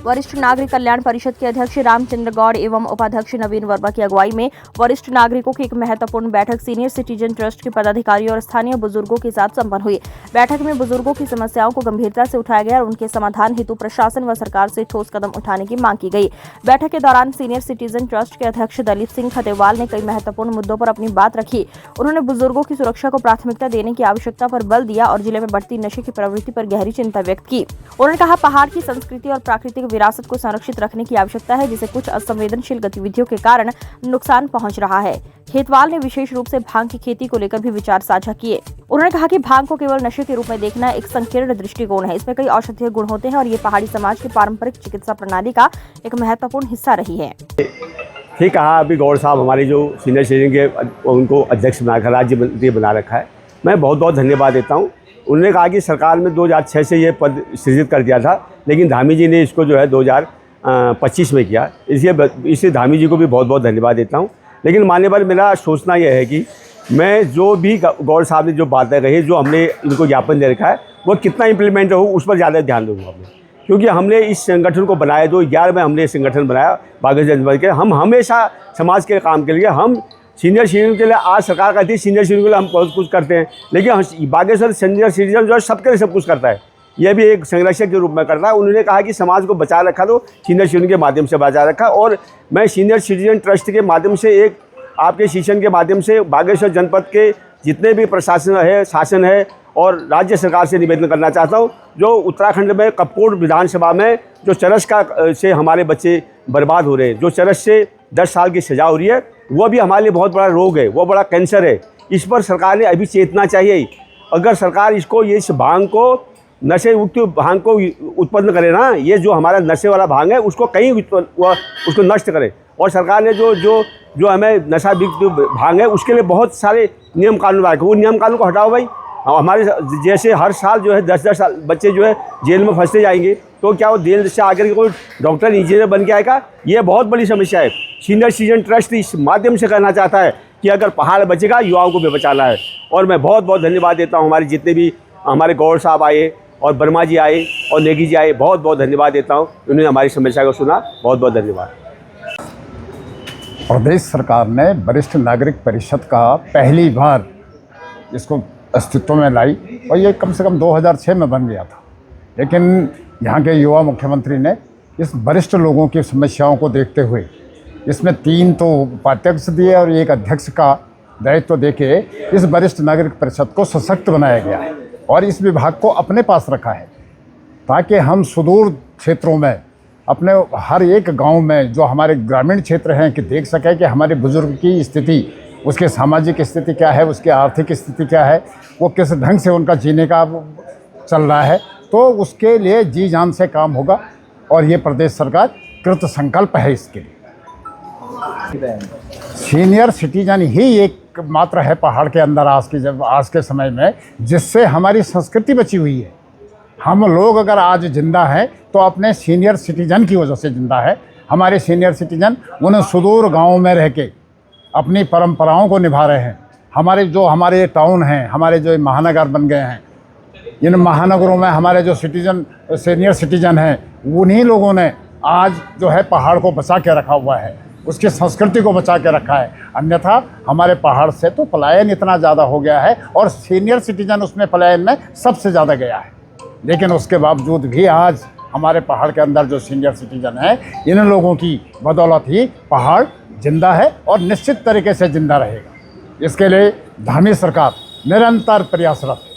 वरिष्ठ नागरिक कल्याण परिषद के अध्यक्ष रामचंद्र गौड़ एवं उपाध्यक्ष नवीन वर्मा की अगुवाई में वरिष्ठ नागरिकों की एक महत्वपूर्ण बैठक सीनियर सिटीजन ट्रस्ट के पदाधिकारियों और स्थानीय बुजुर्गों के साथ संपन्न हुई। बैठक में बुजुर्गों की समस्याओं को गंभीरता से उठाया गया और उनके समाधान हेतु प्रशासन व सरकार से ठोस कदम उठाने की मांग की गई। बैठक के दौरान सीनियर सिटीजन ट्रस्ट के अध्यक्ष दलीप सिंह खतेवाल ने कई महत्वपूर्ण मुद्दों पर अपनी बात रखी। उन्होंने बुजुर्गों की सुरक्षा को प्राथमिकता देने की आवश्यकता पर बल दिया और जिले में बढ़ती नशे की प्रवृत्ति पर गहरी चिंता व्यक्त की। उन्होंने कहा, पहाड़ की संस्कृति और प्राकृतिक विरासत को संरक्षित रखने की आवश्यकता है, जिसे कुछ असंवेदनशील गतिविधियों के कारण नुकसान पहुंच रहा है। खेतवाल ने विशेष रूप से भांग की खेती को लेकर भी विचार साझा किए। उन्होंने कहा कि भांग को केवल नशे के रूप में देखना एक संकीर्ण दृष्टिकोण है। इसमें कई औषधीय गुण होते हैं और ये पहाड़ी समाज की पारंपरिक चिकित्सा प्रणाली का एक महत्वपूर्ण हिस्सा रही है। ठीक कहा अभी गौड़ साहब हमारे जो सीनियर सिटीजन के उनको अध्यक्ष बना रखा, राज्य मंत्री बना रखा है। मैं बहुत बहुत धन्यवाद देता हूँ। उन्होंने कहा कि सरकार में 2006 से ये पद सृजित कर दिया था, लेकिन धामी जी ने इसको जो है 2025 में किया। इसलिए धामी जी को भी बहुत बहुत धन्यवाद देता हूँ। लेकिन मानने पर मेरा सोचना यह है कि मैं जो भी गौड़ साहब ने जो बातें कही, जो हमने इनको ज्ञापन दे रखा है, वो कितना इम्प्लीमेंट हो उस पर ज़्यादा ध्यान दूँगा मैं, क्योंकि हमने इस संगठन को बनाया 2011 में हमने संगठन बनाया बागेश्वर जनपद के। हम हमेशा समाज के काम के लिए, हम सीनियर सिटीजन के लिए, आज सरकार कहती है सीनियर सिटीजन के लिए हम बहुत कुछ करते हैं, लेकिन बागेश्वर सीनियर सिटीजन जो है सबके लिए सब कुछ करता है। यह भी एक संरक्षक के रूप में करता है। उन्होंने कहा कि समाज को बचा रखा तो सीनियर सिटीजन के माध्यम से बचा रखा, और मैं सीनियर सिटीजन ट्रस्ट के माध्यम से एक आपके शासन के माध्यम से बागेश्वर जनपद के जितने भी प्रशासन है, शासन है और राज्य सरकार से निवेदन करना चाहता हूँ, जो उत्तराखंड में कपकोट विधानसभा में जो चरस का से हमारे बच्चे बर्बाद हो रहे हैं, जो चरस से 10 साल की सज़ा हो रही है, वो भी हमारे लिए बहुत बड़ा रोग है, वो बड़ा कैंसर है। इस पर सरकार ने अभी चेतना चाहिए। अगर सरकार इसको, ये इस भांग को, नशे युक्त भांग को उत्पन्न करे ना, ये जो हमारा नशे वाला भांग है उसको कहीं उसको नष्ट करे। और सरकार ने जो हमें नशा युक्त भांग है उसके लिए बहुत सारे नियम कानून रखे, वो नियम कानून को हटाओ भाई। हमारे जैसे हर साल जो है 10-10 साल बच्चे जो है जेल में फंसते जाएंगे, तो क्या वो जेल से आकर के कोई डॉक्टर इंजीनियर बन के आएगा? ये बहुत बड़ी समस्या है। सीनियर सिटीजन ट्रस्ट इस माध्यम से कहना चाहता है कि अगर पहाड़ बचेगा, युवाओं को भी बचाना है। और मैं बहुत बहुत धन्यवाद देता हूँ हमारे जितने भी हमारे गौड़ साहब आए और वर्मा जी आए और नेगी जी आए, बहुत बहुत धन्यवाद देता हूँ। उन्होंने हमारी समस्या को सुना, बहुत बहुत धन्यवाद। प्रदेश सरकार ने वरिष्ठ नागरिक परिषद का पहली बार इसको अस्तित्व में लाई, और ये कम से कम 2006 में बन गया था। लेकिन यहाँ के युवा मुख्यमंत्री ने इस वरिष्ठ लोगों की समस्याओं को देखते हुए इसमें 3 तो उपाध्यक्ष दिए और 1 अध्यक्ष का दायित्व देके इस वरिष्ठ नागरिक परिषद को सशक्त बनाया गया है और इस विभाग को अपने पास रखा है, ताकि हम सुदूर क्षेत्रों में, अपने हर एक गांव में जो हमारे ग्रामीण क्षेत्र हैं, कि देख सकें कि हमारे बुजुर्ग की स्थिति, उसके सामाजिक स्थिति क्या है, उसकी आर्थिक स्थिति क्या है, वो किस ढंग से उनका जीने का चल रहा है। तो उसके लिए जी जान से काम होगा और ये प्रदेश सरकार कृत संकल्प है इसके लिए। सीनियर सिटीजन ही एक मात्र है पहाड़ के अंदर आज के समय में जिससे हमारी संस्कृति बची हुई है। हम लोग अगर आज जिंदा हैं तो अपने सीनियर सिटीजन की वजह से जिंदा है। हमारे सीनियर सिटीजन उन सुदूर गाँव में रह के अपनी परंपराओं को निभा रहे हैं। हमारे टाउन हैं, हमारे जो महानगर बन गए हैं, इन महानगरों में हमारे जो सीनियर सिटीजन हैं, उन्हीं लोगों ने आज जो है पहाड़ को बचा के रखा हुआ है, उसकी संस्कृति को बचा के रखा है। अन्यथा हमारे पहाड़ से तो पलायन इतना ज़्यादा हो गया है और सीनियर सिटीजन उसमें पलायन में सबसे ज़्यादा गया है। लेकिन उसके बावजूद भी आज हमारे पहाड़ के अंदर जो सीनियर सिटीजन हैं, इन लोगों की बदौलत ही पहाड़ जिंदा है और निश्चित तरीके से जिंदा रहेगा। इसके लिए धामी सरकार निरंतर प्रयासरत है।